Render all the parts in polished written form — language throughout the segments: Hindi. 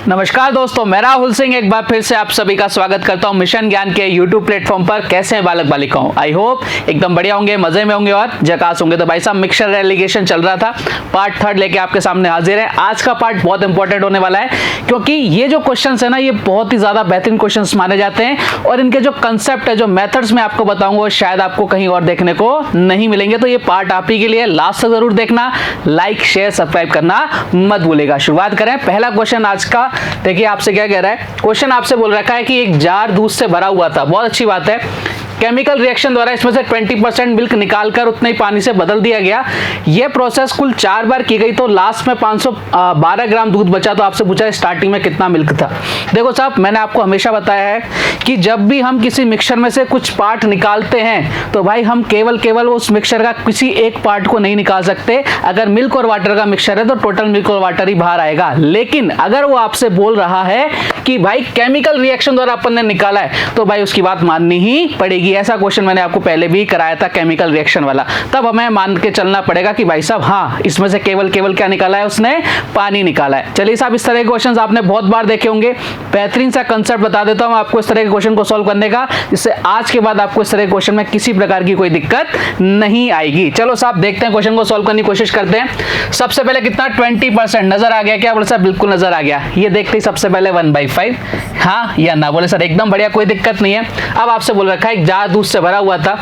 नमस्कार दोस्तों, मैं राहुल सिंह एक बार फिर से आप सभी का स्वागत करता हूं मिशन ज्ञान के यूट्यूब प्लेटफॉर्म पर। कैसे हैं बालक बालिकाओं? आई होप एकदम बढ़िया होंगे, मजे में होंगे और झकास होंगे। तो भाई साहब, मिक्सचर रेलीगेशन चल रहा था, पार्ट 3 लेके आपके सामने हाजिर है। आज का पार्ट बहुत इंपॉर्टेंट होने वाला है क्योंकि ये जो क्वेश्चन है ना, ये बहुत ही ज्यादा बेहतरीन क्वेश्चन माने जाते हैं और इनके जो कंसेप्ट है, जो मेथड्स मैं आपको बताऊंगा, वो शायद आपको कहीं और देखने को नहीं मिलेंगे। तो ये पार्ट आप ही के लिए, लास्ट तक जरूर देखना, लाइक शेयर सब्सक्राइब करना मत भूलेगा। शुरुआत करें। पहला क्वेश्चन आज का देखिए, आपसे क्या कह रहा है। क्वेश्चन आपसे बोल रखा है कि एक जार दूध से भरा हुआ था। बहुत अच्छी बात है। केमिकल रिएक्शन द्वारा इसमें से 20% मिल्क निकालकर उतने ही पानी से बदल दिया गया। यह प्रोसेस कुल 4 बार की गई तो लास्ट में 512 ग्राम दूध बचा। तो आपसे पूछा है स्टार्टिंग में कितना मिल्क था। देखो साहब, मैंने आपको हमेशा बताया है कि जब भी हम किसी मिक्सचर में से कुछ पार्ट निकालते हैं तो भाई हम केवल उस मिक्सचर का किसी एक पार्ट को नहीं निकाल सकते। अगर मिल्क और वाटर का मिक्सचर है तो टोटल मिल्क और वाटर ही बाहर आएगा। लेकिन अगर वो आपसे बोल रहा है कि भाई केमिकल रिएक्शन द्वारा अपन ने निकाला है, तो भाई उसकी बात माननी ही पड़ेगी। ऐसा क्वेश्चन मैंने आपको पहले भी कराया था, केमिकल रिएक्शन वाला। तब हमें मान के चलना पड़ेगा कि भाई साहब हाँ, इसमें से केवल क्या निकाला है, उसने पानी निकाला है। चलिए साहब, इस तरह के क्वेश्चन आपने बहुत बार देखे होंगे। बेहतरीन सा कंसेप्ट बता देता हूं आपको इस तरह के क्वेश्चन को सॉल्व करने का, जिससे आज के बाद आपको इस तरह के क्वेश्चन में किसी प्रकार की कोई दिक्कत नहीं आएगी। चलो साहब, देखते हैं, क्वेश्चन को सॉल्व करने की कोशिश करते हैं। सबसे पहले कितना 20% नजर आ गया क्या? बोले सर बिल्कुल नजर आ गया। ये देखते ही सबसे पहले 1/5, हाँ या ना? बोले सर एकदम बढ़िया, कोई दिक्कत नहीं है। अब आपसे बोल रखा है जार दूध से भरा हुआ था,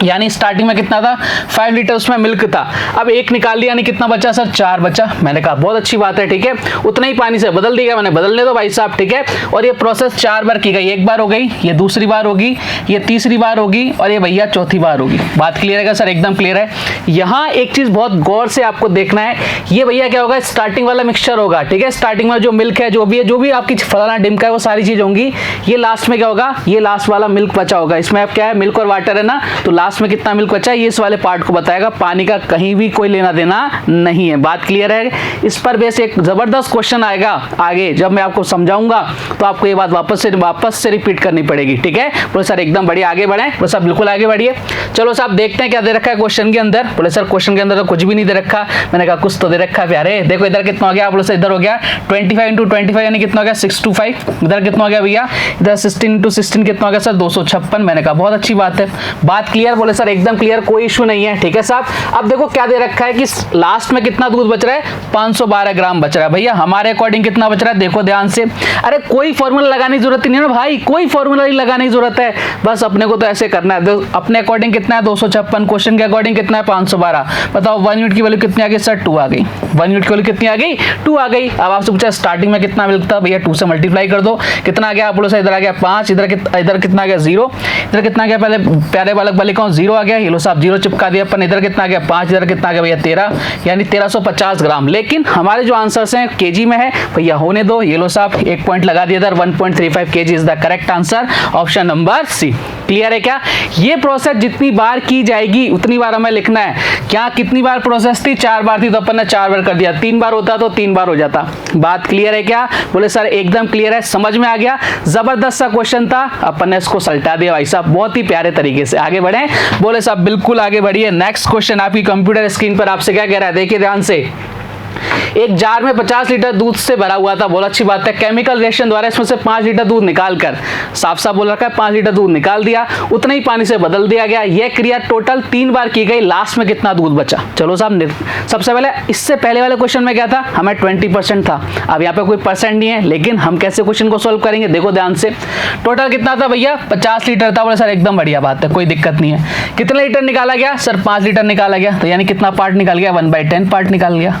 यानी स्टार्टिंग में कितना था? 5 लीटर उसमें मिल्क था। अब एक निकाल लिया, यानी कितना बचा सर? 4 बचा। मैंने कहा बहुत अच्छी बात है, ठीक है, उतना ही पानी से बदल दिया मैंने, बदलने दो भाई साहब, ठीक है। और ये प्रोसेस 4 बार की गई। एक बार हो गई, ये दूसरी बार होगी, ये तीसरी बार होगी और ये भैया चौथी बार होगी। बात क्लियर है क्या सर? एकदम क्लियर है। यहाँ एक चीज बहुत गौर से आपको देखना है, ये भैया क्या होगा? स्टार्टिंग वाला मिक्सचर होगा, ठीक है। स्टार्टिंग में जो मिल्क है, जो भी आपकी फलाना डिमका है, वो सारी चीज होंगी। ये लास्ट में क्या होगा? ये लास्ट वाला मिल्क बचा होगा। इसमें अब क्या है? मिल्क और वाटर है ना, तो लास्ट में कितना मिल्क बचा है, ये इस वाले पार्ट को बताएगा। पानी का कहीं भी कोई लेना देना नहीं है। बात क्लियर है? इस पर बेस एक जबरदस्त क्वेश्चन आएगा आगे, जब मैं आपको समझाऊंगा तो आपको ये बात वापस से रिपीट करनी पड़ेगी, ठीक है। बोले सर एकदम बढ़िया, आगे बढ़े। बोले सर बिल्कुल आगे बढ़िए। चलो साहब, देखते हैं क्या दे रखा है क्वेश्चन के अंदर। बोले सर क्वेश्चन के अंदर तो कुछ भी नहीं दे रखा। मैंने कहा कुछ तो दे रखा है प्यारे। देखो इधर कितना हो गया? बोले सर इधर हो गया 25 × 25, यानी कितना हो गया? 625। इधर कितना हो गया भैया? इधर 16 × 16 कितना हो गया सर? 256। मैंने कहा बहुत अच्छी बात है। बात क्लियर? बोले सर एकदम क्लियर, कोई इशू नहीं है, ठीक है साहब। अब देखो क्या दे रखा है कि लास्ट में कितना दूध बच रहा है? 512 ग्राम बच रहा है। भैया हमारे अकॉर्डिंग कितना बच रहा है? देखो ध्यान से। अरे कोई फॉर्मूला लगाने की जरूरत नहीं है ना भाई, कोई फॉर्मूला नहीं लगाने की जरूरत है। बस अपने को तो ऐसे करना है। अपने अकॉर्डिंग कितना है? 256। क्वेश्चन के अकॉर्डिंग कितना है? 512। बताओ 1 यूनिट की वैल्यू कितनी आ गई सर? 2 आ गई। 1 यूनिट की वैल्यू कितनी आ गई? 2 आ गई। अब आपसे पूछा स्टार्टिंग में कितना मिल्क था? भैया 2 से मल्टीप्लाई कर दो, कितना आ गया? आप बोलो सर इधर आ गया 5, इधर कितना आ गया? 0। इधर कितना आ गया? पहले प्यारे बालक बालिकाओं 0 आ गया। ये लो साहब 0 चिपका दिया अपन। इधर कितना आ गया? 5। इधर कितना आ गया भैया? 13, यानी 1350 ग्राम। लेकिन हमारे जो आंसर्स हैं केजी में है भैया, होने दो। ये लो साहब 1 पॉइंट लगा दिया इधर। 1.35 kg is the correct answer, option number C. Clear है क्या? ये प्रोसेस जितनी बार की जाएगी उतनी बार हमें लिखना है। क्या कितनी बार प्रोसेस थी? 4 बार थी, तो अपन ने 4 बार कर दिया। 3 बार होता तो 3 बार हो जाता। बात क्लियर है क्या? बोले सर एकदम क्लियर है, समझ में आ गया। जबरदस्त सा क्वेश्चन था, अपन ने इसको सल्टा दिया भाई साहब, बहुत ही प्यारे तरीके से। आगे बढ़े? बोले साहब बिल्कुल आगे बढ़िए। नेक्स्ट क्वेश्चन आपकी कंप्यूटर स्क्रीन पर आपसे क्या कह रहा है? देखिए ध्यान से। एक जार में 50 लीटर दूध से भरा हुआ था। बहुत अच्छी बात है। केमिकल रिएक्शन द्वारा इसमें से 5 लीटर दूध निकालकर, साफ साफ बोल रखा है 5 लीटर दूध निकाल दिया, उतना ही पानी से बदल दिया गया। यह क्रिया टोटल 3 बार की गई। लास्ट में कितना दूध बचा? चलो साहब, सबसे पहले इससे पहले वाले क्वेश्चन में क्या था? हमें 20% था। अब यहाँ पे कोई परसेंट नहीं है, लेकिन हम कैसे क्वेश्चन को सोल्व करेंगे? देखो ध्यान से। टोटल कितना था भैया? 50 लीटर था। बोले सर एकदम बढ़िया बात है, कोई दिक्कत नहीं है। कितना लीटर निकाला गया सर? 5 लीटर निकाला गया। तो यानी कितना पार्ट निकाल गया? 1/10 पार्ट निकाल गया।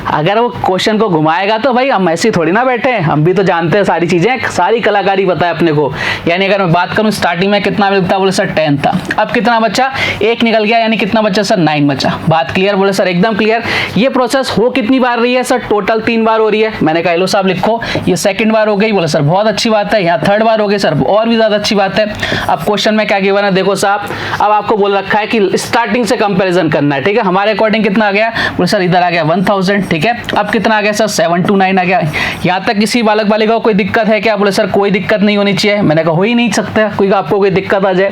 अगर वो क्वेश्चन को घुमाएगा तो भाई हम ऐसे थोड़ी ना बैठे हैं, हम भी तो जानते हैं सारी चीजें, सारी कलाकारी पता है अपने को। यानी अगर मैं बात करूं स्टार्टिंग में कितना मिलता? बोले सर 10 था। अब कितना बचा? 1 निकल गया, यानी कितना बचा सर? 9 बचा। बात क्लियर? बोले सर एकदम क्लियर। ये प्रोसेस हो कितनी बार रही है सर? टोटल 3 बार हो रही है। मैंने कहा लो साहब लिखो, ये सेकंड बार हो गई। बोले सर बहुत अच्छी बात है। यहाँ 3rd बार हो गई सर, और भी ज्यादा अच्छी बात है। अब क्वेश्चन में क्या गिवन है देखो साहब। अब आपको बोल रखा है कि स्टार्टिंग से कंपेरिजन करना है, ठीक है। हमारे अकॉर्डिंग कितना आ गया? बोले सर इधर आ गया 1000, ठीक है। अब कितना आ गया सर 729 आ गया। यहाँ तक किसी बालक बालिका को कोई दिक्कत है क्या? बोले सर कोई दिक्कत नहीं होनी चाहिए। मैंने कहा हो ही नहीं सकता कोई आपको कोई दिक्कत आ जाए।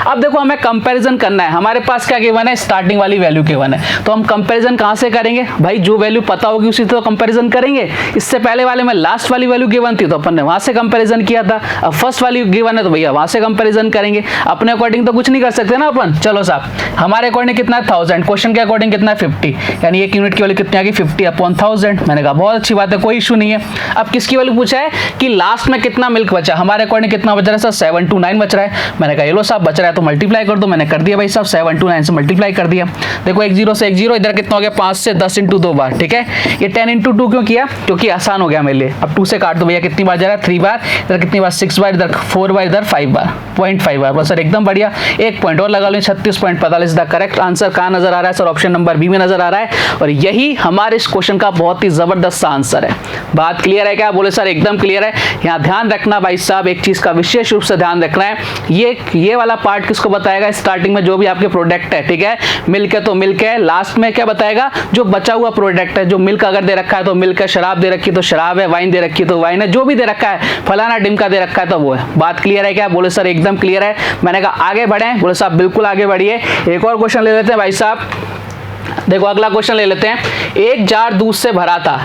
अब देखो हमें कंपैरिजन करना है, हमारे पास क्या गिवन है, स्टार्टिंग वाली वैल्यू गिवन है, तो हम कंपैरिजन कहां से करेंगे भाई? जो वैल्यू पता होगी उसी तो कंपैरिजन करेंगे। इससे पहले वाले में लास्ट वाली वैल्यू गिवन थी तो अपन ने वहां से कंपैरिजन किया था, अब फर्स्ट वाली गिवन है तो भैया वहां से कंपैरिजन करेंगे। अपने अकॉर्डिंग तो कुछ नहीं कर सकते ना अपन। चलो साहब, हमारे अकॉर्डिंग कितना है 1000, क्वेश्चन के अकॉर्डिंग कितना है 50, यानी एक यूनिट की वैल्यू कितनी आ गई 50/1000। मैंने कहा बहुत अच्छी बात है, कोई इशू नहीं है। अब किसकी वैल्यू पूछा है कि लास्ट में कितना मिल्क बचा, हमारे अकॉर्डिंग कितना बच रहा है सर 729 बच रहा है। मैंने कहा ये लो साहब बच रहा है तो मल्टीप्लाई कर दो। मैंने कर दिया भाई साहब, 729 से मल्टीप्लाई कर दिया। देखो एक जीरो से एक जीरो, इधर कितना हो गया 5 से 10 इंटू 2 बार, ठीक है। ये 10 इंटू 2 क्यों किया? क्योंकि आसान हो गया मेरे लिए। अब 2 से काट दो भैया, कितनी बार जा रहा है 3 बार, इधर कितनी बार 6 बार, इधर 4 बार, इधर 5 बार, 0.5 बार। बस सर एकदम बढ़िया, एक पॉइंट और लगा लो। 36.45 द करेक्ट आंसर कहाँ नजर आ रहा है सर? ऑप्शन नंबर बी में नजर आ रहा है। और यही हमारे इस क्वेश्चन का बहुत ही जबरदस्त आंसर है। बात क्लियर है क्या? बोले सर एकदम क्लियर है। यहाँ ध्यान रखना भाई साहब, एक चीज का विशेष रूप से ध्यान रखना है, ये वाला पार्ट किसको बताएगा? स्टार्टिंग में जो भी आपके प्रोडक्ट है, ठीक है, मिल्क है तो मिल्क है, लास्ट में क्या बताएगा? जो बचा हुआ प्रोडक्ट है, जो मिल्क अगर दे रखा है तो मिल्क है, शराब दे रखी है तो शराब है, वाइन दे रखी है तो वाइन है, जो भी दे रखा है, फलाना डिमका दे रखा है तो वो है। बात क्लियर है क्या? बोले सर एकदम क्लियर है। मैंने कहा आगे बढ़े, बोले साहब बिल्कुल आगे बढ़िए। एक और क्वेश्चन ले लेते हैं भाई साहब। देखो अगला क्वेश्चन ले लेते हैं। एक जार दूध से भरा था,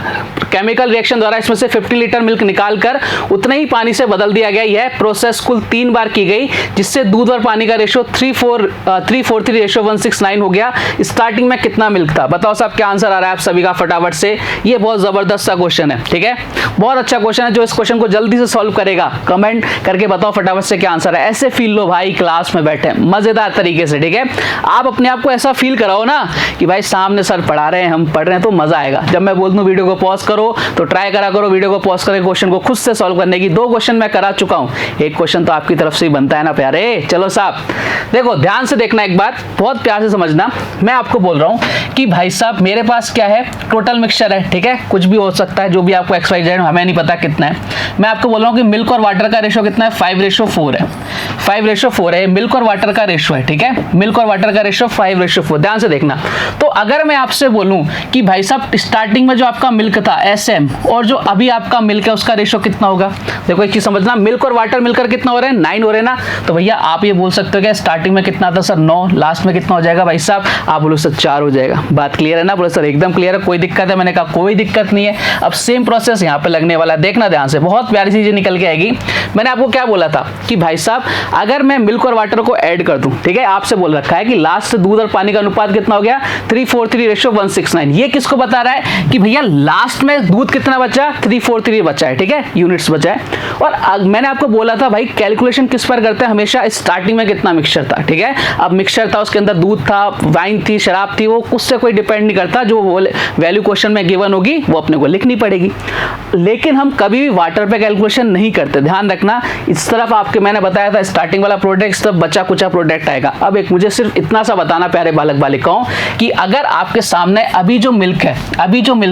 केमिकल रिएक्शन द्वारा इसमें से 50 लीटर मिल्क निकालकर उतने ही पानी से बदल दिया गया। यह प्रोसेस कुल 3 बार की गई, जिससे दूध और पानी का रेशो 343:169 हो गया। स्टार्टिंग में कितना मिल्क था? बताओ साहब क्या आंसर आ रहा है आप सभी का फटाफट से। ये बहुत जबरदस्त सा क्वेश्चन है, ठीक है, बहुत अच्छा क्वेश्चन है। जो इस क्वेश्चन को जल्दी से सॉल्व करेगा कमेंट करके बताओ फटाफट से क्या आंसर है। ऐसे फील लो भाई क्लास में बैठे मजेदार तरीके से, ठीक है। आप अपने आप को ऐसा फील कराओ ना कि भाई सामने सर पढ़ा रहे हैं, हम पढ़ रहे हैं, तो मजा आएगा। जब मैं बोल दूं वीडियो को पॉज करो तो ट्राई करा करो वीडियो को पॉज करके क्वेश्चन को खुद से सॉल्व करने की। 2 क्वेश्चन मैं करा चुका हूं, एक क्वेश्चन तो आपकी तरफ से ही बनता है ना प्यारे। चलो साहब देखो ध्यान से देखना एक बार, बहुत प्यार से समझना। मैं आपको बोल रहा हूं कि भाई साहब मेरे पास क्या है, टोटल मिक्सचर है, ठीक है, कुछ भी हो सकता है, जो भी आपको XYZ हमें नहीं पता कितना है। मैं आपको बोल रहा हूं कि मिल्क और वाटर का रेशो कितना है 5:4 है, 5:4 है मिल्क और वाटर का रेशो है, ठीक है, मिल्क और वाटर का रेशो 5:4। ध्यान से देखना। तो अगर मैं आपसे बोलूं कि भाई साहब स्टार्टिंग में जो आपका मिल्क था SM और जो अभी आपका मिल्क है उसका रेशो कितना होगा? देखो एक चीज समझना, मिल्क और वाटर मिलकर कितना हो रहे हैं 9 हो रहे हैं ना। तो भैया आप ये बोल सकते हो कि स्टार्टिंग में कितना था सर 9, लास्ट में कितना हो जाएगा भाई साहब? आप बोलो सर 4 हो जाएगा। बात क्लियर है ना? बोलो सर एकदम क्लियर है, कोई दिक्कत है? मैंने कहा कोई दिक्कत नहीं है। अब सेम प्रोसेस यहाँ पे लगने वाला है, देखना ध्यान से, बहुत प्यारी चीजें निकल के आएगी। मैंने आपको क्या बोला था कि भाई साहब अगर मैं मिल्क और वाटर को ऐड कर दूं, ठीक है, आपसे बोल रखा है कि लास्ट से दूध और पानी का अनुपात कितना हो गया 343:169। ये किसको बता रहा है कि भैया लास्ट में दूध कितना बचा 343 बचा है, ठीक है, यूनिट्स बचा है। और मैंने आपको बोला था भाई कैलकुलेशन किस पर करते हैं हमेशा, स्टार्टिंग में कितना मिक्सचर था, ठीक है। अब मिक्सचर था, उसके अंदर दूध था, वाइन थी, शराब थी, वो उससे कोई डिपेंड नहीं करता। जो वैल्यू क्वेश्चन में गिवन होगी वो अपने को लिखनी पड़ेगी। लेकिन हम कभी भी वाटर पे कैलकुलेशन नहीं करते, ध्यान रखना। इस तरफ आपके मैंने बताया था स्टार्टिंग वाला प्रोडक्ट, इस तरफ बचा कुचा प्रोडक्ट आएगा। अब एक मुझे सिर्फ इतना सा बताना प्यारे बालक बालिकाओं कि अगर आपके सामने अभी जो मिल्क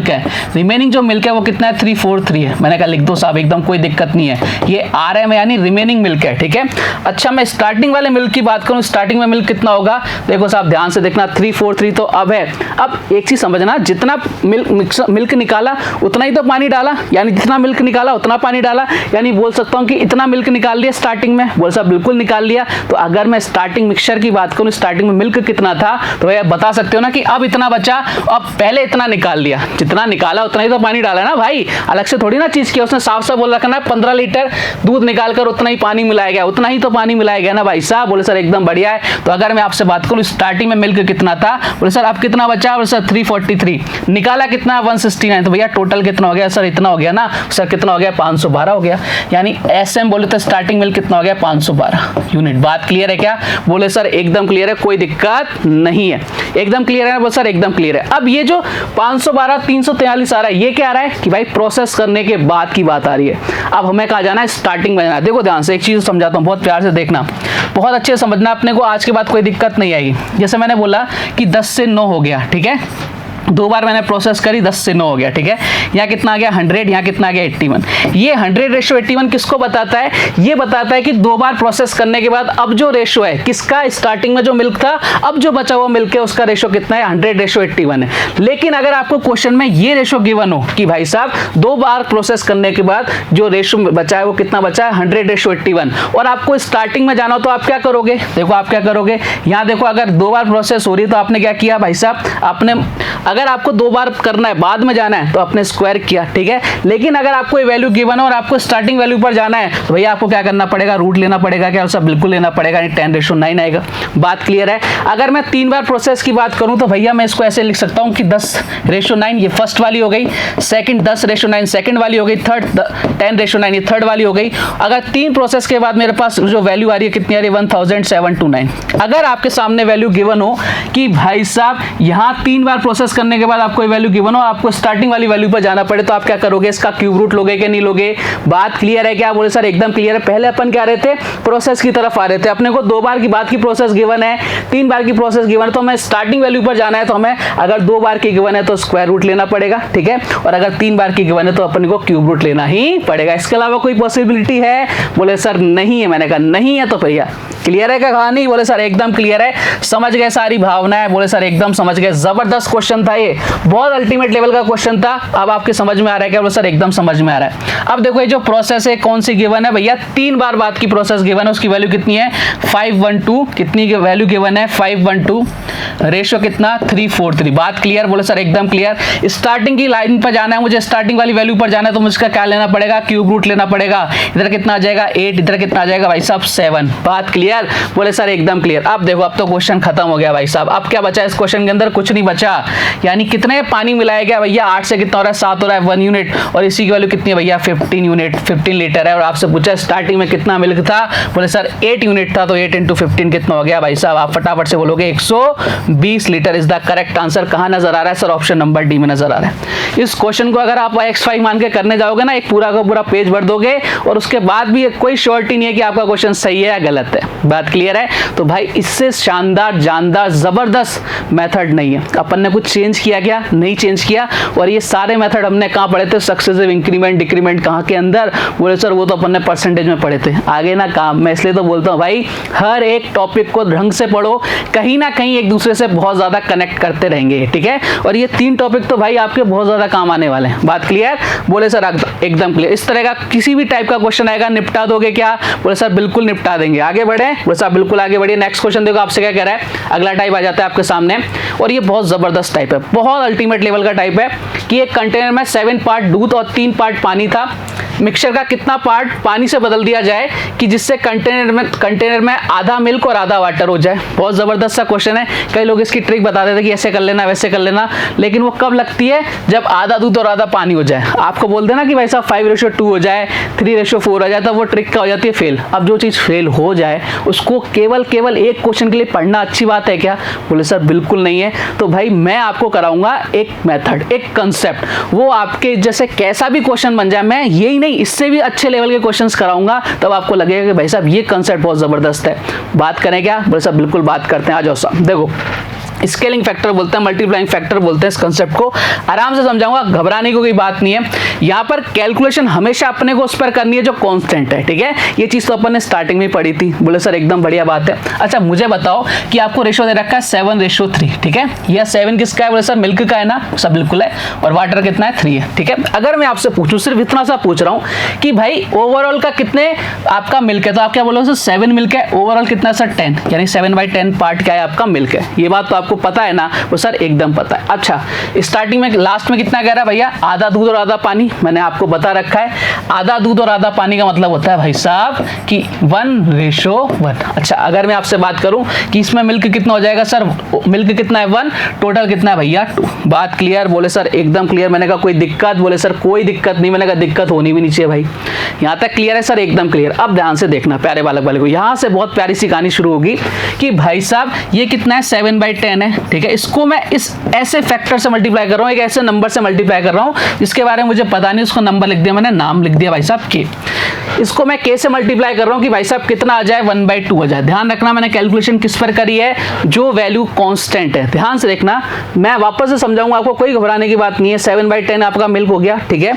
है, रिमेनिंग जो मिल्क है वो कितना है 343 है। मैंने कहा लिख दो साहब, एकदम कोई दिक्कत नहीं है। ये RM यानी रिमेनिंग मिल्क है, ठीक है। अच्छा मैं स्टार्टिंग वाले मिल्क की बात करूं, स्टार्टिंग में मिल्क कितना होगा? देखो साहब ध्यान से देखना, 343 तो अब है। अब एक चीज समझना, जितना मिल्क निकाला उतना ही तो पानी डाला, यानी जितना मिल्क निकाला उतना पानी डाला, यानी बोल सकता हूं कि इतना मिल्क निकाल लिया स्टार्टिंग में। बोल साहब बिल्कुल निकाल लिया। तो अगर मैं स्टार्टिंग मिक्सचर की बात करूं, स्टार्टिंग में मिल्क कितना था, तो भैया बता सकते हो ना कि अब इतना बचा, अब पहले इतना निकाल लिया, जितना निकाला उतना ही तो पानी डाला ना भाई, अलग से थोड़ी ना चीज किया। उसने साफ साफ बोल रखा है 15 लीटर दूध निकालकर उतना ही पानी मिलाया गया, उतना ही तो पानी मिलाया गया ना भाई साहब। बोले सर एकदम बढ़िया है। तो अगर मैं आपसे बात करूं स्टार्टिंग में मिल्क कितना था, बोले सर अब कितना बचा? बोले सर 343, निकाला कितना 169, तो भैया टोटल कितना हो गया सर? इतना हो गया ना सर, कितना हो गया 512 हो गया। यानी SM बोले तो स्टार्टिंग मिल्क कितना हो गया 512 यूनिट। बात क्लियर है क्या? बोले सर एकदम क्लियर है, कोई दिक्कत नहीं है, एकदम क्लियर है। बोले सर एकदम क्लियर है। अब ये जो 512 343 आ रहा है, ये क्या आ रहा है कि भाई प्रोसेस करने के बाद की बात आ रही है। अब हमें कहा जाना है स्टार्टिंग में जाना। देखो ध्यान से एक चीज समझाता हूं, बहुत प्यार से देखना, बहुत अच्छे से समझना। अपने को आज के बाद कोई दिक्कत नहीं आएगी। जैसे मैंने बोला कि 10 से 9 हो गया, ठीक है, 2 बार मैंने प्रोसेस करी, 10 से 9 हो गया, ठीक है। यहाँ कितना आ गया 100, यहाँ कितना आ गया 81। ये 100:81 किसको बताता है? ये बताता है कि 2 बार प्रोसेस करने के बाद अब जो रेशो है किसका, स्टार्टिंग में जो मिल्क था, अब जो बचा हुआ मिल्क है उसका रेशो कितना है, 100:81 है। लेकिन अगर आपको क्वेश्चन में ये रेशो गिवन हो कि भाई साहब 2 बार प्रोसेस करने के बाद जो रेशो बचा है वो कितना बचा है, 100:81, और आपको स्टार्टिंग में जाना हो तो आप क्या करोगे? देखो आप क्या करोगे, यहाँ देखो अगर 2 बार प्रोसेस हो रही है तो आपने क्या किया भाई साहब, आपने अगर आपको 2 बार करना है, बाद में जाना है, तो आपने स्क्वायर किया, ठीक है। लेकिन अगर आपको ये वैल्यू गिवन है और आपको स्टार्टिंग वैल्यू पर जाना है तो भैया आपको क्या करना पड़ेगा, रूट लेना पड़ेगा। क्या सब बिल्कुल लेना पड़ेगा, 10:9 आएगा। बात क्लियर है। अगर मैं 3 बार प्रोसेस की बात करूं तो भैया मैं इसको ऐसे लिख सकता हूं कि 10:9 ये फर्स्ट वाली हो गई, सेकंड 10:9 सेकंड वाली हो गई, थर्ड 10:9 ये थर्ड वाली हो गई। अगर 3 प्रोसेस के बाद मेरे पास जो वैल्यू आ रही है कितनी आ रही है, 1729। अगर आपके सामने वैल्यू गिवन हो कि भाई साहब यहां 3 बार प्रोसेस करने के बाद आपको वैल्यू गिवन हो, आपको स्टार्टिंग वाली वैल्यू पर जाना पड़े, तो आप क्या करोगे, इसका क्यूब रूट लोगे कि नहीं लोगे? बात क्लियर है क्या? बोले सर एकदम क्लियर है। पहले अपन क्या रहे थे, प्रोसेस की तरफ आ रहे थे, अपने को 2 बार की बाद की प्रोसेस गिवन है, 3 बार की प्रोसेस गिवन है, तो हमें स्टार्टिंग वैल्यू पर जाना है, तो हमें अगर 2 बार की गिवन है तो स्क्वायर रूट लेना पड़ेगा, ठीक है। और अगर 3 बार की गिवन है तो अपन को क्यूब रूट लेना ही पड़ेगा। इसके अलावा कोई पॉसिबिलिटी है? बोले सर नहीं है। मैंने कहा नहीं है तो भैया क्लियर है क्या कहानी? बोले सर एकदम क्लियर है, समझ गए सारी भावनाएं? बोले सर एकदम समझ गए। जबरदस्त क्वेश्चन था ये, बहुत अल्टीमेट लेवल का क्वेश्चन था। अब आपके समझ में आ रहा है क्या? बोले सर एकदम समझ में आ रहा है। अब देखो ये जो प्रोसेस है कौन सी गिवन है भैया, 3 बार बाद की प्रोसेस गिवन है, उसकी वैल्यू कितनी है 512। कितनी की वैल्यू गिवन है 512, रेशो कितना 343। बात क्लियर? बोले सर एकदम क्लियर। स्टार्टिंग की लाइन पर जाना है मुझे, स्टार्टिंग वाली वैल्यू पर जाना है तो मुझे क्या लेना पड़ेगा, क्यूब रूट लेना पड़ेगा। इधर कितना आ जाएगा 8, इधर कितना आ जाएगा भाई साहब 7। बात क्लियर? बोले सर एकदम क्लियर। अब देखो अब तो क्वेश्चन खत्म हो गया भाई साहब। अब क्या बचा इस क्वेश्चन के अंदर? कुछ नहीं बचा। यानी कितने पानी मिलाया गया भैया, 8 से कितना हो रहा है 7 हो रहा है 1 यूनिट, और इसी की वैल्यू कितनी है भैया 15 यूनिट, 15 लीटर है। और आपसे पूछा स्टार्टिंग में कितना मिल्क था, बोले सर 8 यूनिट था, तो 8 × 15 कितना हो गया भाई साहब? आप फटाफट से बोलोगे 120 litre is the correct answer. कहां नजर आ रहा है सर? ऑप्शन नंबर डी में नजर आ रहा है। इस क्वेश्चन को अगर आप x5 मान के करने जाओगे ना, एक पूरा का पूरा पेज भर दोगे और उसके बाद भी कोई श्योरिटी नहीं है कि आपका क्वेश्चन सही है या गलत है। बात क्लियर है? तो भाई इससे शानदार जानदार जबरदस्त मेथड नहीं है। अपन ने कुछ चेंज किया क्या? नहीं चेंज किया। और ये सारे मेथड हमने कहां पढ़े थे? सक्सेसिव इंक्रीमेंट डिक्रीमेंट कहां के अंदर? बोले सर वो तो अपन ने परसेंटेज में पढ़े थे, आगे ना काम। मैं इसलिए तो बोलता हूं भाई हर एक टॉपिक को ढंग से पढ़ो, कहीं ना कहीं एक दूसरे से बहुत ज्यादा कनेक्ट करते रहेंगे, ठीक है। और ये 3 टॉपिक तो भाई आपके बहुत ज्यादा काम आने वाले हैं। बात क्लियर? बोले सर एकदम क्लियर। इस तरह का किसी भी टाइप का क्वेश्चन आएगा निपटा दोगे क्या? बोले सर बिल्कुल निपटा देंगे। आगे बढ़े? बोले सर बिल्कुल आगे बढ़िए। नेक्स्ट क्वेश्चन देखो आपसे क्या कह रहा है। अगला टाइप आ जाता है आपके सामने, और ये बहुत जबरदस्त टाइप है, बहुत अल्टीमेट लेवल का टाइप है कि एक कंटेनर में 7 पार्ट दूध और 3 पार्ट पानी था। मिक्सचर का कितना पार्ट पानी से बदल दिया जाए कि जिससे कंटेनर में आधा मिल्क और आधा वाटर हो जाए। बहुत जबरदस्त सा क्वेश्चन है। कई लोग इसकी ट्रिक बता देते कि ऐसे कर लेना वैसे कर लेना, लेकिन वो कब लगती है? जब आधा दूध और आधा पानी हो जाए। आपको बोल देना कि भाई साहब 5:2 हो जाए, 3:4 हो जाए, तो वो ट्रिक क्या हो जाती है? फेल। अब जो चीज फेल हो जाए उसको केवल एक क्वेश्चन के लिए पढ़ना अच्छी बात है क्या? बोले सर बिल्कुल नहीं है। तो भाई मैं आपको कराऊंगा एक मेथड, एक कंसेप्ट, वो आपके जैसे कैसा भी क्वेश्चन बन जाए, मैं यही नहीं इससे भी अच्छे लेवल के क्वेश्चंस कराऊंगा, तब आपको लगेगा कि भाई साहब ये कंसेप्ट बहुत जबरदस्त है। बात करें क्या? बोले साहब बिल्कुल बात करते हैं। आ जाओ साहब। देखो स्केलिंग फैक्टर बोलते हैं, मल्टीप्लाइंग फैक्टर बोलते हैं इस कंसेप्ट को। आराम से समझाऊंगा, घबराने की कोई बात नहीं है। यहाँ पर कैलकुलेशन हमेशा अपने को उस पर करनी है जो कांस्टेंट है, ठीक है। ये चीज तो अपन ने स्टार्टिंग में पढ़ी थी। बोले सर एकदम बढ़िया बात है। अच्छा मुझे बताओ कि आपको रेशो दे रखा है 7:3, ठीक है। यह 7 किसका है? बोले सर मिल्क का है ना, सब बिल्कुल है। और वाटर कितना है? 3 है, ठीक है। अगर मैं आपसे पूछूं, सिर्फ इतना सा पूछ रहा हूं कि भाई ओवरऑल का कितने आपका मिल्क है, तो आप क्या बोलोगे? 7 मिल्क है। ओवरऑल कितना सर? 10, यानी 7/10 पार्ट क्या है आपका? मिल्क है। ये बात तो आपको पता है ना? वो सर एकदम पता है। अच्छा स्टार्टिंग में लास्ट में कितना कह रहा है भैया? आधा दूध और आधा पानी। मैंने आपको बता रखा है आधा दूध और आधा पानी का मतलब होता है भाई साहब कि 1:1। अच्छा अगर मैं आपसे बात करूं कि इसमें मिल्क कितना हो जाएगा सर? मिल्क कितना है? 1, टोटल कितना है भैया? 2। बात क्लियर? बोले सर एकदम क्लियर। मैंने कहा कोई दिक्कत? बोले सर कोई दिक्कत नहीं। मैंने कहा दिक्कत होनी भी नहीं चाहिए भाई। यहां तक क्लियर है सर? एकदम क्लियर। अब ध्यान से देखना प्यारे बालक वाले को, यहां से बहुत प्यारी सी कहानी शुरू होगी कि भाई साहब ये कितना है? 7/10 10 है, ठीक है, इसको मैं इस ऐसे फैक्टर से मल्टीप्लाई कर रहा हूँ, एक ऐसे नंबर से मल्टीप्लाई कर रहा हूँ जिसके बारे में मुझे पता नहीं, उसको नंबर लिख दिया मैंने, नाम लिख दिया भाई साहब के। इसको मैं के से मल्टीप्लाई कर रहा हूँ कि भाई साहब कितना आ जाए, 1/2 आ जाए। ध्यान रखना मैंने कैलकुलेशन किस पर करी है, जो वैल्यू कांस्टेंट है। ध्यान से देखना, मैं वापस से समझाऊंगा आपको, कोई घबराने की बात नहीं है। 7/10 आपका मिल्क हो गया, ठीक है।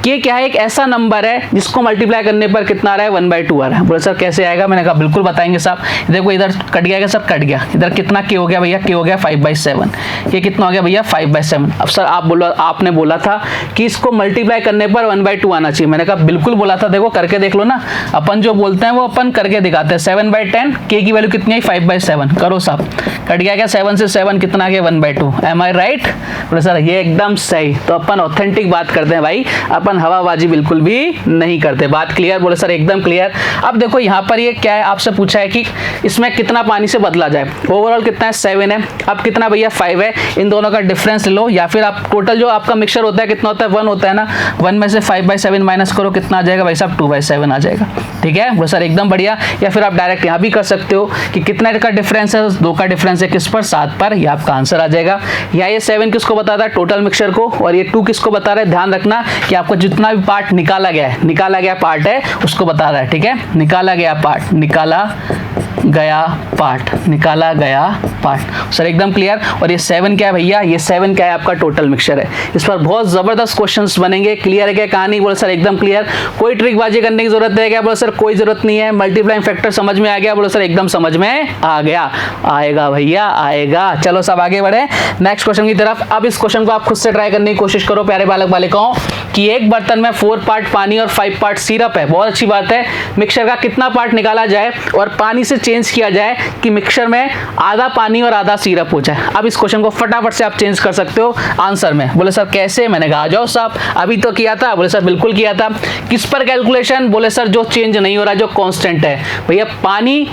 के क्या है, एक ऐसा नंबर है जिसको मल्टीप्लाई करने पर कितना आ रहा है, 1/2 आ रहा है। बोले सर कैसे आएगा, मैंने कहा बिल्कुल बताएंगे साहब। देखो इधर कट गया, सर कट गया, इधर कितना के हो गया भैया, के हो गया 5/7। ये कितना हो गया भैया, 5/7। अब सर आपने बोला था कि इसको मल्टीप्लाई करने पर 1/2 आना चाहिए। मैंने कहा बिल्कुल बोला था, देखो करके देख लो ना, अपन जो बोलते हैं वो अपन करके दिखाते हैं। 7/10, के की वैल्यू कितनी है, 5/7। करो साहब, कट गया क्या, 7 से 7 कितना आ गया, 1/2। एम आई राइट? बोले सर ये एकदम सही। तो अपन ऑथेंटिक बात करते हैं भाई, अपन हवाबाजी बिल्कुल भी नहीं करते। बात क्लियर? बोले सर एकदम क्लियर। अब देखो यहाँ पर ये क्या है, आपसे पूछा है कि इसमें कितना पानी से बदला जाए। ओवरऑल कितना है, 7 है। अब कितना भैया, 5 है। इन दोनों का डिफरेंस लो, या फिर आप टोटल जो आपका मिक्सचर होता है कितना होता है, 1 होता है ना। 1 में से 5/7 माइनस करो, कितना आ जाएगा भाई साहब, 2/7 आ जाएगा। ठीक है बोले सर एकदम बढ़िया। या फिर आप डायरेक्ट यहाँ भी कर सकते हो कि कितना का डिफरेंस है, 2 का डिफरेंस है किस पर, 7 पर। ये आपका आंसर आ जाएगा। या ये 7 किसको बताता है, टोटल मिक्सचर को, और ये 2 किसको बता रहा है। ध्यान रखना कि आपको जितना भी पार्ट निकाला गया पार्ट है उसको बता रहा है। ठीक है, निकाला गया पार्ट। सर एकदम क्लियर। और ये 7 क्या है भैया, ये 7 क्या है, आपका टोटल मिक्सचर है। इस पर बहुत जबरदस्त क्वेश्चंस बनेंगे। क्लियर है क्या कहानी? बोले सर एकदम क्लियर। कोई ट्रिकबाजी करने की जरूरत है क्या? बोले सर कोई जरूरत नहीं है। मल्टीप्लाइंग फैक्टर समझ में आ गया? बोले सर एकदम समझ में आ गया। आएगा भैया आएगा। चलो सब आगे बढ़े नेक्स्ट क्वेश्चन की तरफ। अब इस क्वेश्चन को आप खुद से ट्राई करने की कोशिश करो प्यारे बालक बालिकाओं, कि एक बर्तन में 4 पार्ट पानी और 5 पार्ट सिरप है। बहुत अच्छी बात है। मिक्सचर का कितना पार्ट निकाला जाए और पानी से चेंज किया जाए कि मिक्सचर में आधा पानी और आधा सिरप हो जाए। अब इस क्वेश्चन को फटाफट से आप चेंज कर सकते हो आंसर में। बोले सर कैसे? मैंने कहा आ जाओ साहब, अभी तो किया था। बोले सर बिल्कुल किया था। किस पर कैलकुलेशन? बोले सर जो चेंज नहीं हो रहा, जो कांस्टेंट है। भैया पानी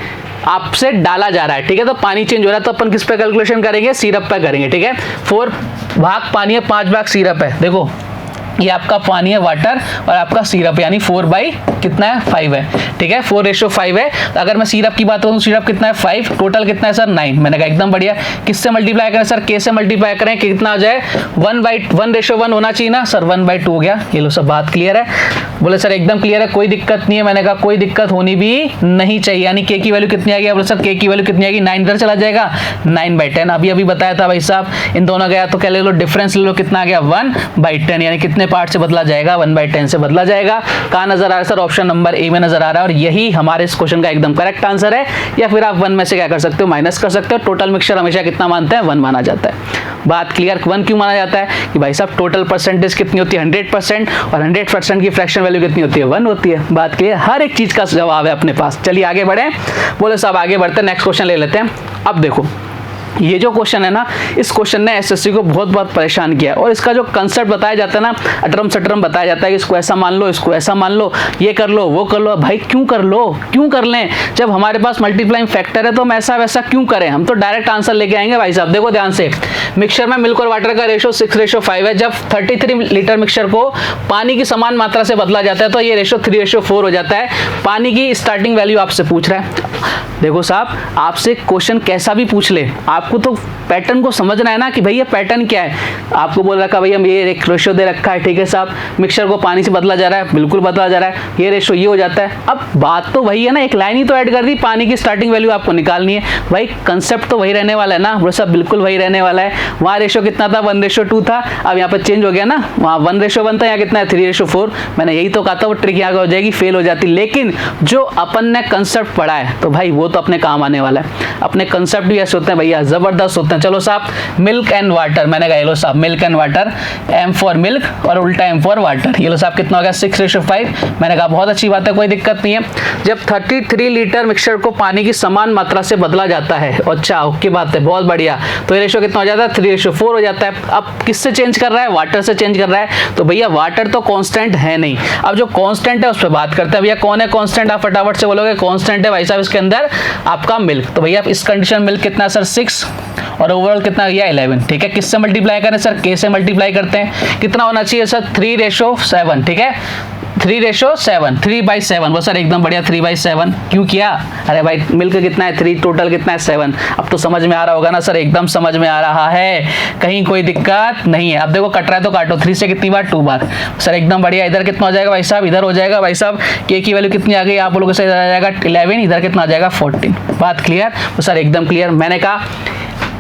आपसे डाला जा रहा है, ठीक है, तो पानी चेंज हो रहा है, तो अपन किस पे कैलकुलेशन करेंगे, सिरप पे करेंगे। ठीक है, 4 भाग पानी है, 5 भाग सिरप है। देखो ये आपका पानी है वाटर और आपका सिरप यानी 4 कितना है 5 है। ठीक है, 4:5 है। तो अगर मैं सिरप की बात करूं, सिरप कितना है 5, टोटल कितना है सर 9। मैंने कहा एकदम बढ़िया। किससे मल्टीप्लाई करें सर? के से मल्टीप्लाई करें, कितना आ जाए 1:1 होना चाहिए ना सर, 1/2 हो गया। ये लो सब बात क्लियर है? बोले सर एकदम क्लियर है, कोई दिक्कत नहीं है। मैंने कहा कोई दिक्कत होनी भी नहीं चाहिए। यानी के की वैल्यू कितनी आएगी? बोले सर के की वैल्यू कितनी आएगी, 9 इधर चला जाएगा, 9/10। अभी बताया था भाई साहब, इन दोनों गया तो क्या ले लो, डिफरेंस ले लो, कितना आ गया 1/10। यानी कितने पार्ट से बदला जाएगा, 1/10 से बदला जाएगा। कहाँ नजर आ रहा है सर? ऑप्शन नंबर ए में नजर आ रहा है। और यही हमारे इस क्वेश्चन का एकदम करेक्ट आंसर है। या फिर आप 1 में से क्या कर सकते हो, माइनस कर सकते हो। टोटल मिक्सचर हमेशा कितना मानते हैं, 1 माना जाता है। बात क्लियर? 1 क्यों माना जाता है कि भाई साहब टोटल परसेंटेज कितनी होती है, 100%, और 100% की फ्रैक्शन वैल्यू कितनी होती है, 1 होती है। बात क्लियर? हर एक चीज का जवाब है अपने पास। चलिए आगे बढ़े। बोले साहब आगे बढ़ते हैं, नेक्स्ट क्वेश्चन ले लेते हैं। अब देखो ये जो क्वेश्चन है ना, इस क्वेश्चन ने एसएससी को बहुत परेशान किया। और इसका जो कंसेप्ट बताया जाता है ना, अटरम सटरम बताया जाता है कि इसको ऐसा मान लो, इसको ऐसा मान लो, ये कर लो, वो कर लो। भाई क्यों कर लो, क्यों कर लें? जब हमारे पास मल्टीप्लाइंग फैक्टर है तो हम ऐसा वैसा क्यों करें? हम तो डायरेक्ट आंसर लेके आएंगे भाई साहब। देखो ध्यान से, मिक्सचर में मिल्क और वाटर का रेशो 6:5 है। जब 33 लीटर मिक्सचर को पानी की समान मात्रा से बदला जाता है तो ये रेशो 3:4 हो जाता है। पानी की स्टार्टिंग वैल्यू आपसे पूछ रहा है। देखो साहब, आपसे क्वेश्चन कैसा भी पूछ ले, आपको तो पैटर्न को समझना है ना कि भैया पैटर्न क्या है। आपको बोल रखा भैया ये एक रेशो दे रखा है, ठीक है साहब, मिक्सचर को पानी से बदला जा रहा है, बिल्कुल बदला जा रहा है, ये रेशो ये हो जाता है। अब बात तो वही है ना, एक लाइन ही तो ऐड कर दी, पानी की स्टार्टिंग वैल्यू आपको निकालनी है। भाई कंसेप्ट तो वही रहने वाला है ना, बोले साहब बिल्कुल वही रहने वाला है। वहाँ रेशो कितना था, 1:2 था, अब यहाँ पर चेंज हो गया ना, वहाँ 1:1 था, यहाँ कितना है 3:4। मैंने यही तो कहा था वो ट्रिक यहाँ हो जाएगी, फेल हो जाती। लेकिन जो अपन ने कंसेप्ट पढ़ा है तो भाई वो तो अपने काम आने वाला है। अपने कंसेप्ट भी ऐसे होते हैं भैया, जबरदस्त होते हैं। चलो साहब, मिल्क एंड वाटर, मैंने कहा ये लो साहब milk and water, M for milk और उल्टा एम फॉर वाटर। ये लो साहब कितना हो गया 6:5। मैंने कहा बहुत अच्छी बात है, कोई दिक्कत नहीं है। जब 33 लीटर मिक्सचर को पानी की समान मात्रा से बदला जाता है, अच्छा ओके बात है, बहुत बढ़िया, तो ये रेशो कितना हो जाता है 3:4 हो जाता है। अब किससे चेंज कर रहा है, वाटर से चेंज कर रहा है। तो भैया वाटर तो कांस्टेंट है नहीं। अब जो कांस्टेंट है उस पर बात करते हैं। भैया कौन है कांस्टेंट, आप फटाफट से बोलोगे। कांस्टेंट है भाई साहब इसके अंदर आपका मिल्क। तो भैया इस कंडीशन मिल्क कितना सर 6 और ओवरऑल कितना गया 11। ठीक है, किससे मल्टीप्लाई करें सर, के से मल्टीप्लाई करते हैं। कितना होना चाहिए सर 3:7। ठीक है, 3:7, 3/7। वो सर एकदम बढ़िया 3/7 क्यों किया? अरे भाई मिल्क कितना है 3, टोटल कितना है 7। अब तो समझ में आ रहा होगा ना सर, एकदम समझ में आ रहा है, कहीं कोई दिक्कत नहीं है। अब देखो कट रहा है तो काटो, 3 से कितनी बार 2 बार सर, एकदम बढ़िया। इधर कितना हो जाएगा भाई साहब? इधर हो जाएगा भाई साहब के की वैल्यू कितनी आ गई आप लोगों से? इधर आ जाएगा 11, इधर कितना आ जाएगा 14। बात क्लियर? तो सर एकदम क्लियर। मैंने कहा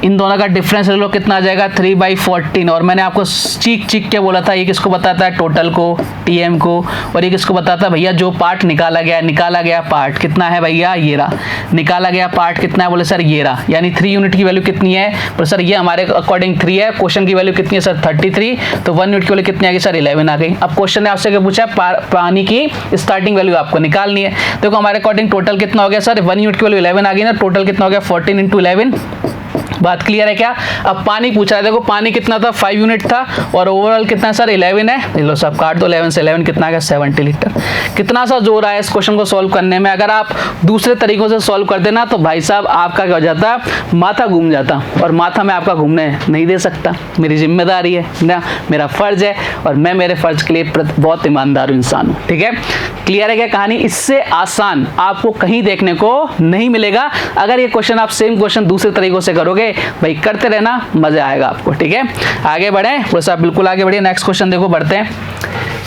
इन दोनों का डिफरेंस ले लो, कितना आ जाएगा 3/14। और मैंने आपको चीख के बोला था ये किसको बताता है? टोटल को, टीएम को। और ये किसको बताता है भैया? जो पार्ट निकाला गया पार्ट कितना है भैया? ये रहा। निकाला गया पार्ट कितना है? बोले सर ये रहा। यानी 3 यूनिट की वैल्यू कितनी है? बोले सर ये हमारे अकॉर्डिंग 3 है। क्वेश्चन की वैल्यू कितनी है सर? 33। तो 1 यूनिट की वैल्यू कितनी आ गई सर? 11 आ गई। अब क्वेश्चन ने आपसे क्या पूछा? पानी की स्टार्टिंग वैल्यू आपको निकालनी है। देखो हमारे अकॉर्डिंग टोटल कितना हो गया सर? 1 यूनिट की वैल्यू 11 आ गई ना, टोटल कितना हो गया? 14 × 11। बात क्लियर है क्या? अब पानी पूछ रहा है, देखो पानी कितना था? 5 यूनिट था और ओवरऑल कितना सर? 11 है। लो सब काट दो, 11 से 11 कितना आ गया? 70 लीटर। कितना सा जोर आया इस क्वेश्चन को सॉल्व करने में। अगर आप दूसरे तरीकों से सॉल्व कर देना तो भाई साहब आपका क्या हो जाता? माथा घूम जाता। और माथा मैं आपका घूमने नहीं दे सकता, मेरी जिम्मेदारी है ना, मेरा फर्ज है, और मैं मेरे फर्ज के लिए बहुत ईमानदार इंसान हूँ। ठीक है, क्लियर है क्या कहानी? इससे आसान आपको कहीं देखने को नहीं मिलेगा। अगर ये क्वेश्चन आप सेम क्वेश्चन दूसरे तरीकों से करोगे भाई, करते रहना, मजा आएगा आपको। ठीक है, आगे बढ़े थोड़ा सा, बिल्कुल आगे बढ़िए। नेक्स्ट क्वेश्चन देखो, बढ़ते हैं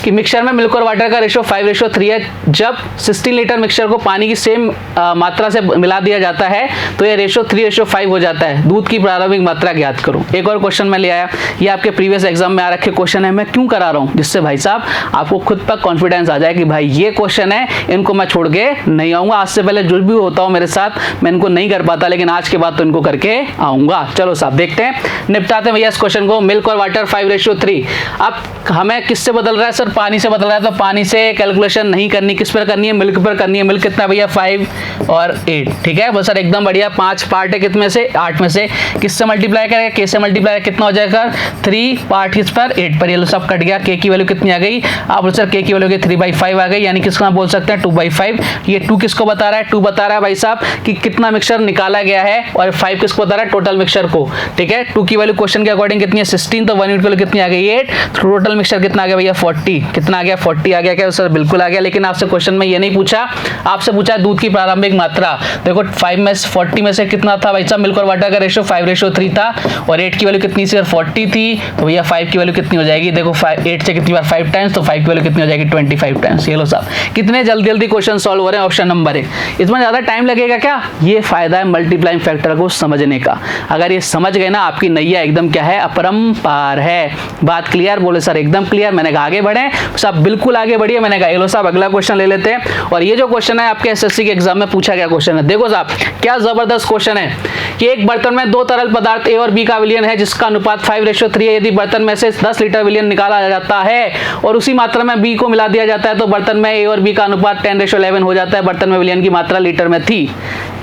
कि मिक्सचर में मिल्क और वाटर का रेशो 5:3 है। जब 16 लीटर मिक्सचर को पानी की सेम मात्रा से मिला दिया जाता है तो यह रेशो 3:5 हो जाता है। दूध की प्रारंभिक मात्रा ज्ञात करो। एक और क्वेश्चन मैं ले आया, ये आपके प्रीवियस एग्जाम में आ रखे क्वेश्चन है। मैं क्यों करा रहा हूँ? जिससे भाई साहब आपको खुद पर कॉन्फिडेंस आ जाए कि भाई ये क्वेश्चन है, इनको मैं छोड़ के नहीं आऊंगा। आज से पहले जो भी होता हो मेरे साथ मैं इनको नहीं कर पाता, लेकिन आज के बाद तो इनको करके आऊंगा। चलो साहब देखते हैं, निपटाते हैं भैया इस क्वेश्चन को। मिल्क और वाटर 5:3। अब हमें किससे बदल रहा है सर? पानी से बदल रहा है। तो पानी से कैलकुलेशन नहीं करनी, किस पर करनी है? मिल्क पर करनी है। मिल्क कितना भैया? 5 और 8। ठीक है बस सर एकदम बढ़िया। 5 पार्ट है कितने से? 8 में से। किससे मल्टीप्लाई करेंगे? के से मल्टीप्लाई, कितना हो जाएगा? 3 पार्ट किस पर? 8 पर। ये लो सब कट गया। के की वैल्यू कितनी आ गई? आप सर के की वैल्यू 3/5 आ गई, यानी किसको बोल सकते हैं? 2/5। ये 2 किसको बता रहा है? 2 बता रहा है भाई साहब कि कितना मिक्सचर निकाला गया है, और 5 किसको बता रहा है? टोटल मिक्सचर को। ठीक है, 2 की वैल्यू क्वेश्चन के अकॉर्डिंग कितनी है? 16। तो 1 यूनिट की वैल्यू कितनी आ गई? 8। टोटल मिक्सचर कितना आ गया भैया? 40। कितना आ गया? 40 आ गया क्या सर? बिल्कुल आ गया। लेकिन आपसे क्वेश्चन में ये नहीं पूछा, आपसे पूछा दूध की प्रारंभिक मात्रा। देखो 5 में 40 में से कितना था भाई साहब? मिल्क और वाटर का रेशो 5:3 था, और 8 की वैल्यू कितनी सी? 40 थी। तो भैया 5 की वैल्यू कितनी हो जाएगी? देखो 8 से कितनी बार? 5 टाइम्स। तो 5 की वैल्यू कितनी हो जाएगी? 25 टाइम्स। ये लो साहब कितने जल्दी जल्दी क्वेश्चन सॉल्व हो रहे हैं। Option number 1। इसमें ज्यादा टाइम लगेगा क्या? ये फायदा है मल्टीप्लाइंग फैक्टर को समझने का। अगर ये समझ गए ना, आपकी नैया एकदम क्या है? अपरंपार है। बात क्लियर? बोले सर एकदम क्लियर। मैंने कहा आगे बढ़े साहब, बिल्कुल आगे बढ़िए। मैंने कहा लो साहब अगला क्वेश्चन ले लेते हैं। और ये जो क्वेश्चन है आपके एसएससी के एग्जाम में पूछा गया क्वेश्चन है। देखो साहब क्या जबरदस्त क्वेश्चन है कि एक बर्तन में 2 तरल पदार्थ ए और बी का विलयन है, जिसका अनुपात 5:3 है। यदि बर्तन में से 10 लीटर विलयन निकाला जाता है और उसी मात्रा में बी को मिला दिया जाता है, तो बर्तन में ए और बी का अनुपात 10:11 हो जाता है। बर्तन में विलयन की मात्रा लीटर में थी।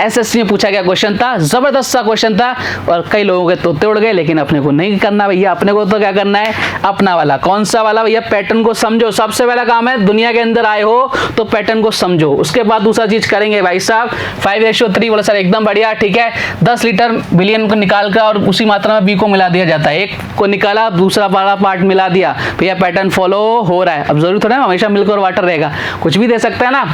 एसएससी में पूछा गया क्वेश्चन था, जबरदस्त सा क्वेश्चन था, और कई लोगों के तोते उड़ गए, लेकिन अपने को नहीं करना भैया। अपने को तो क्या करना है? अपना वाला। कौन सा वाला भैया? पैटर्न को समझो। सबसे पहला काम है, दुनिया के अंदर आए हो तो पैटर्न को समझो, उसके बाद दूसरा चीज करेंगे भाई साहब। 5:3 बोला सर एकदम बढ़िया। ठीक है, 10 लीटर विलयन को निकाल कर और उसी मात्रा में बी को मिला दिया जाता है। एक को निकाला, दूसरा वाला पार्ट मिला दिया, भैया पैटर्न फॉलो हो रहा है। अब जरूरी थोड़ा है हमेशा मिल्क और वाटर रहेगा, कुछ भी दे सकते हैं ना।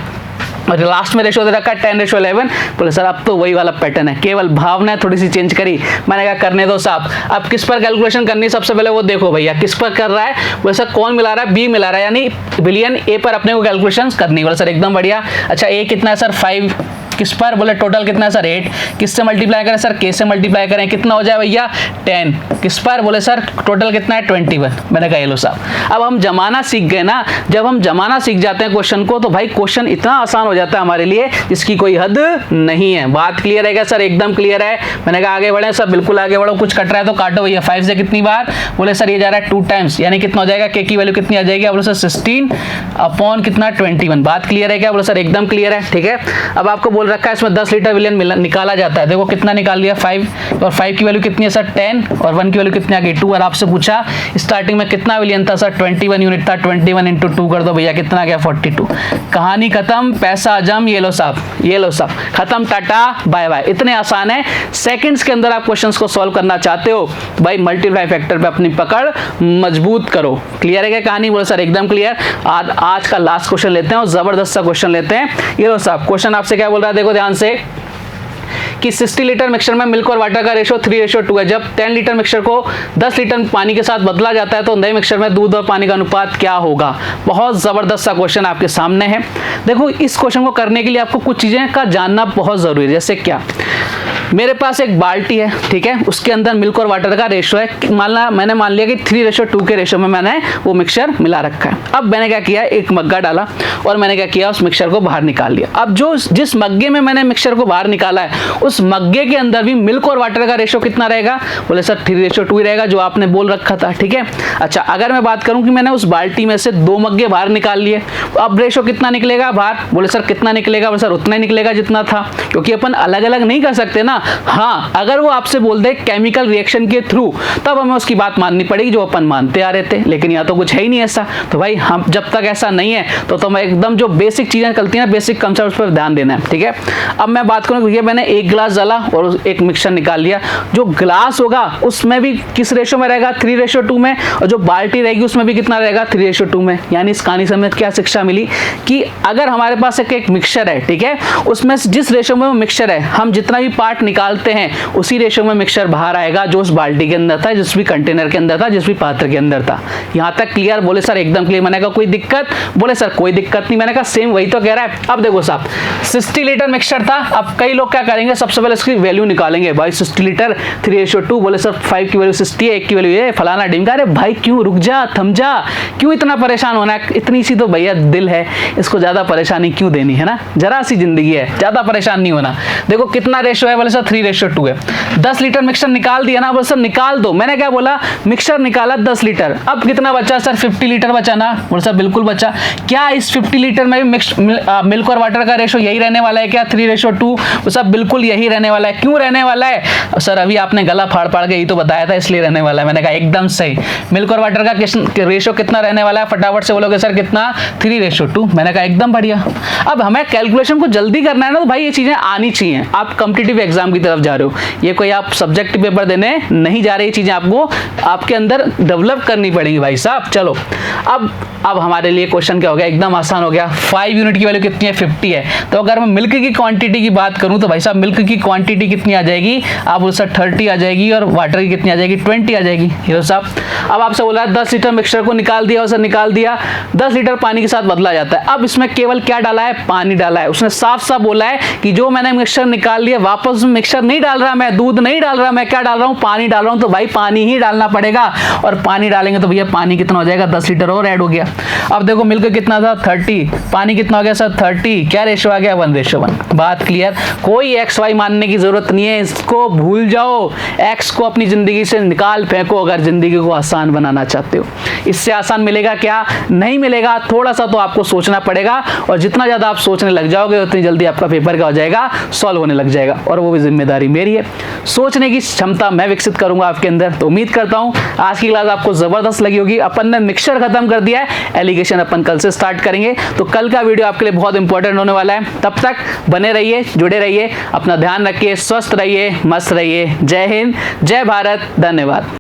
और लास्ट में रेशो दे रखा है 10:11। बोले सर अब तो वही वाला पैटर्न है, केवल भावना थोड़ी सी चेंज करी। मैंने कहा करने दो साहब। अब किस पर कैलकुलेशन करनी? सबसे पहले वो देखो भैया किस पर कर रहा है। बोले सर कौन मिला रहा है? बी मिला रहा है, यानी विलयन ए पर अपने को कैलकुलेशन करनी। बोले सर एकदम बढ़िया। अच्छा ए कितना है सर? 5। किस पर? बोले टोटल कितना है सर? 8। किससे मल्टीप्लाई करें सर? के से मल्टीप्लाई करें, कितना हो जाए भैया? 10। किस पर? बोले सर टोटल कितना है? 21। मैंने कहा ये लो साहब, अब हम जमाना सीख गए ना। जब हम जमाना सीख जाते हैं क्वेश्चन को, तो भाई क्वेश्चन इतना आसान हो जाता है हमारे लिए जिसकी कोई हद नहीं है। बात क्लियर है क्या सर? एकदम क्लियर है। मैंने कहा आगे बढ़े सर, बिल्कुल आगे बढ़ो। कुछ कट रहा है तो काटो भैया। 5 से कितनी बार? बोले सर ये जा रहा है 2 टाइम्स, यानी कितना हो जाएगा? के की वैल्यू कितनी आ जाएगी? बोले सर 16 अपॉन कितना? 21। बात क्लियर है क्या? बोले सर एकदम क्लियर है। ठीक है, अब आपको बोला बोल रखा है इसमें 10 लीटर विलियन निकाला जाता है। देखो कितना निकाल दिया 5, और 5 की वैल्यू कितनी है सर 10, और 1 की वैल्यू कितनी आ गई 2। और आपसे पूछा स्टार्टिंग में कितना विलियन था सर 21 यूनिट था, 21 इंटू 2 कर दो भैया, कितना गया 42। कहानी खत्म, पैसा हजम, ये लो साहब, ये लो साहब, खत्म, टाटा बाय बाय। इतने आसान है, सेकंड्स के अंदर आप क्वेश्चंस को सॉल्व करना चाहते हो भाई, मल्टीप्लाई फैक्टर पे अपनी पकड़ मजबूत करो। क्लियर है क्या कहानी? बोलो सर एकदम क्लियर। आज का लास्ट क्वेश्चन लेते हैं और जबरदस्त सा क्वेश्चन लेते हैं। ये लो साहब, क्वेश्चन आपसे क्या बोल रहा है, देखो ध्यान से कि 60 लीटर मिक्सचर में मिल्क और वाटर का रेशो 3:2 है। जब 10 लीटर मिक्सचर को 10 लीटर पानी के साथ बदला जाता है तो नए मिक्सचर में दूध और पानी का अनुपात क्या होगा? बहुत जबरदस्त सा क्वेश्चन आपके सामने है। देखो इस क्वेश्चन को करने के लिए आपको कुछ चीजें का जानना बहुत जरूरी है। जैसे क्या, मेरे पास एक बाल्टी है, ठीक है, उसके अंदर मिल्क और वाटर का रेशो है, मैंने मान लिया कि 3:2 के रेशो में मैंने वो मिक्सचर मिला रखा है। अब मैंने क्या किया, एक मग्गा डाला और मैंने क्या किया, उस मिक्सचर को बाहर निकाल लिया। अब जिस मग्गे में मैंने मिक्सचर को बाहर निकाला है उस मग्गे के अंदर भी मिल्क और वाटर का रेशो कितना रहेगा? बोले सर 3:2 ही रहेगा, जो आपने बोल रखा था, ठीक है। अच्छा, अगर मैं बात करूं कि मैंने उस बाल्टी में से 2 मग्गे बाहर निकाल लिए, अब रेशो कितना निकलेगा बाहर? बोले सर कितना निकलेगा? बोले सर उतना ही निकलेगा जितना था, क्योंकि अपन अलग अलग नहीं कर सकते ना। हाँ, अगर वो आपसे बोल दे केमिकल रिएक्शन के थ्रू, तब हमें उसकी बात माननी पड़ेगी जो अपन मानते आ रहे थे, लेकिन यहाँ तो कुछ है ही नहीं ऐसा। तो भाई हम जब तक ऐसा नहीं है तो मैं एकदम जो बेसिक चीजें निकलती हैं, बेसिक कंसेप्ट पर ध्यान देना है, ठीक है। अब मैं बात करूँ, ये मैंने एक गिलास डाला और एक मिक्सचर निकाल लिया। जो गिलास होगा उसमें भी किस रेशो में रहेगा? 3:2 में, और जो बाल्टी रहेगी उसमें भी कितना रहेगा? 3:2 में। यानी इस कहानी से हमें क्या शिक्षा मिली कि अगर हमारे पास एक मिक्सचर है, ठीक है, उसमें जिस रेशो में वो मिक्सचर है, हम जितना भी पार्ट निकालते हैं उसी रेशो में मिक्सचर बाहर आएगा जो उस बाल्टी के अंदर था, जिस भी कंटेनर के अंदर था, जिस भी पात्र के अंदर था। यहां तक क्लियर? बोले सर एकदम क्लियर। मैंने कहा कोई दिक्कत? बोले सर कोई दिक्कत नहीं। मैंने कहा सेम वही तो कह रहा है। अब देखो साहब, 60 लीटर मिक्सचर था। अब कई लोग क्या करेंगे, सबसे पहले इसकी वैल्यू निकालेंगे, भाई 60 लीटर 3:2। बोले सर 5 की वैल्यू 60 है, 1 की वैल्यू ये फलाना डिमका। अरे भाई क्यों, रुक जा, थम जा, क्यों इतना परेशान होना है? इतनी सी तो भैया दिल है, इसको ज्यादा परेशानी क्यों देनी है ना, जरा सी जिंदगी है, ज्यादा परेशान नहीं होना। देखो कितना रेशो है? बोले सर 3:2 है। 10 लीटर मिक्सचर निकाल दिया ना? बोले सर निकाल दो। मैंने क्या बोला, मिक्सचर निकाला 10 लीटर, अब कितना बचा सर? 50 लीटर बचा ना? बोले सर बिल्कुल बचा। क्या इस 50 लीटर में भी मिल्क और वाटर का रेशो यही रहने वाला है क्या, 3:2? सर बिल्कुल यही रहने वाला है। क्यों रहने वाला है सर? अभी आपने गला फाड़ फाड़ के यही तो बताया था, इसलिए रहने वाला है। मैंने कहा एकदम सही। मिल्क और वाटर का रेशो कितना रहने वाला है? फटाफट से बोलोगे सर कितना? 3:2। मैंने कहा एकदम बढ़िया। अब हमें कैलकुलेशन को जल्दी करना है ना, तो भाई ये चीजें आनी चाहिए। आप कॉम्पिटिटिव एग्जाम की तरफ जा रहे हो, ये कोई आप सब्जेक्ट पेपर देने नहीं जा रहे, चीजें आपको आपके अंदर डेवलप करनी पड़ेगी भाई साहब। चलो अब हमारे लिए क्वेश्चन क्या हो गया, एकदम आसान हो गया। 5 यूनिट की वैल्यू कितनी है? 50 है। तो अगर मैं मिल्क की क्वांटिटी की बात करूं तो भाई साहब मिल्क की क्वांटिटी कितनी आ जाएगी? आप बोल सर 30 आ जाएगी, और वाटर की कितनी आ जाएगी? 20 आ जाएगी। ये साहब अब आपसे बोला 10 लीटर मिक्सचर को निकाल दिया, उसे निकाल दिया, 10 लीटर पानी के साथ बदला जाता है। अब इसमें केवल क्या डाला है? पानी डाला है। उसने साफ साफ बोला है कि जो मैंने मिक्सचर निकाल लिया वापस मिक्सचर नहीं डाल रहा, मैं दूध नहीं डाल रहा, मैं क्या डाल रहा हूं? पानी डाल रहा हूं। तो भाई पानी ही डालना पड़ेगा, और पानी डालेंगे तो भैया पानी कितना हो जाएगा? 10 लीटर और ऐड हो गया। अब देखो मिल्क कितना था? 30, पानी कितना हो गया सर? 30, क्या रेशो आ गया? 1:1। बात क्लियर? कोई एक्स वाई मानने की जरूरत नहीं है, इसको भूल जाओ, एक्स को अपनी जिंदगी से निकाल फेंको अगर जिंदगी को आसान बनाना चाहते हो। इससे आसान मिलेगा क्या? नहीं मिलेगा। थोड़ा सा तो आपको सोचना पड़ेगा, और जितना ज्यादा आप सोचने लग जाओगे उतनी जल्दी आपका पेपर क्या हो जाएगा? सॉल्व होने लग जाएगा, और वो भी जिम्मेदारी मेरी है। सोचने की क्षमता मैं विकसित करूंगा आपके अंदर। तो उम्मीद करता हूं आज की क्लास आपको जबरदस्त लगी होगी। अपन ने मिक्सचर खत्म कर दिया है, एलिगेशन अपन कल से स्टार्ट करेंगे, तो कल का वीडियो आपके लिए बहुत इंपॉर्टेंट होने वाला है। तब तक बने रहिए, जुड़े रहिए, अपना ध्यान रखिए, स्वस्थ रहिए, मस्त रहिए। जय हिंद, जय भारत, धन्यवाद।